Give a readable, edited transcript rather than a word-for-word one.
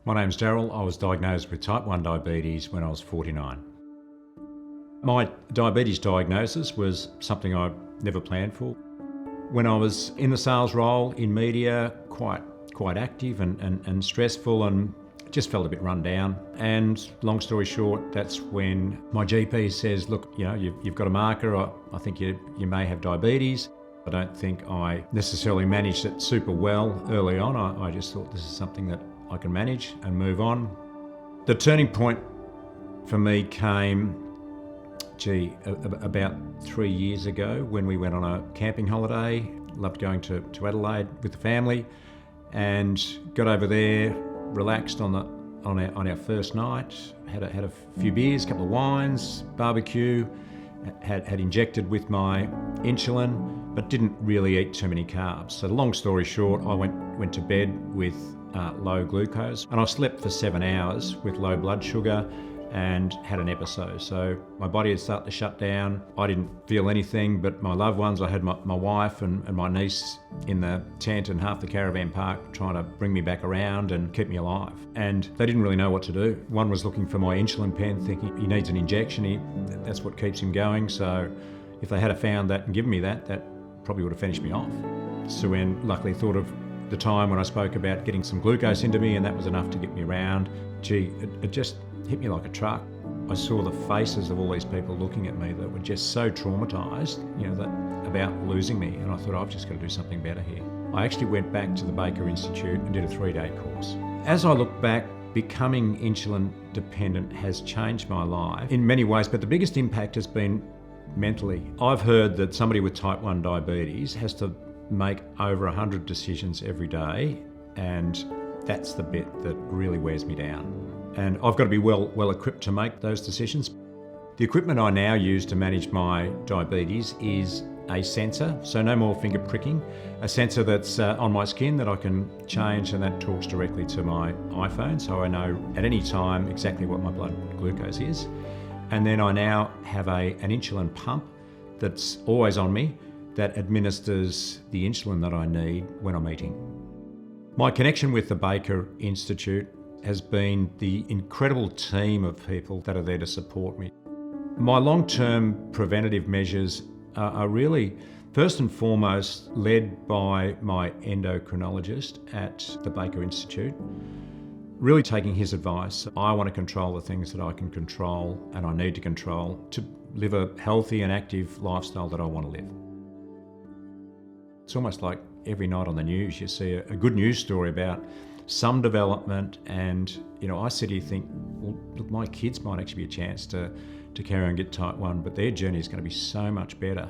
My name's Daryl. I was diagnosed with type 1 diabetes when I was 49. My diabetes diagnosis was something I never planned for. When I was in the sales role in media, quite active and stressful, and just felt a bit run down. And long story short, that's when my GP says, look, you've got a marker. I think you may have diabetes. I don't think I necessarily managed it super well early on. I just thought this is something that I can manage and move on. The turning point for me came, about 3 years ago when we went on a camping holiday. Loved going to Adelaide with the family, and got over there, relaxed on our first night, had a few beers, a couple of wines, barbecue, had injected with my insulin, but didn't really eat too many carbs. So the long story short, I went to bed with low glucose, and I slept for 7 hours with low blood sugar and had an episode. So my body had started to shut down. I didn't feel anything, but my loved ones, I had my wife and my niece in the tent and half the caravan park trying to bring me back around and keep me alive. And they didn't really know what to do. One was looking for my insulin pen, thinking he needs an injection, that's what keeps him going. So if they had found that and given me that probably would have finished me off. Suwen luckily thought of the time when I spoke about getting some glucose into me, and that was enough to get me around. It just hit me like a truck. I saw the faces of all these people looking at me that were just so traumatised, about losing me, and I thought, I've just got to do something better here. I actually went back to the Baker Institute and did a 3-day course. As I look back, becoming insulin dependent has changed my life in many ways, but the biggest impact has been mentally. I've heard that somebody with type 1 diabetes has to make over 100 decisions every day, and that's the bit that really wears me down. And I've got to be well equipped to make those decisions. The equipment I now use to manage my diabetes is a sensor, so no more finger pricking, a sensor that's on my skin that I can change, and that talks directly to my iPhone, so I know at any time exactly what my blood glucose is. And then I now have an insulin pump that's always on me that administers the insulin that I need when I'm eating. My connection with the Baker Institute has been the incredible team of people that are there to support me. My long-term preventative measures are really, first and foremost, led by my endocrinologist at the Baker Institute, really taking his advice. I want to control the things that I can control and I need to control to live a healthy and active lifestyle that I want to live. It's almost like every night on the news you see a good news story about some development, and I sit here think, well, look, my kids might actually be a chance to carry on and get type 1, but their journey is going to be so much better.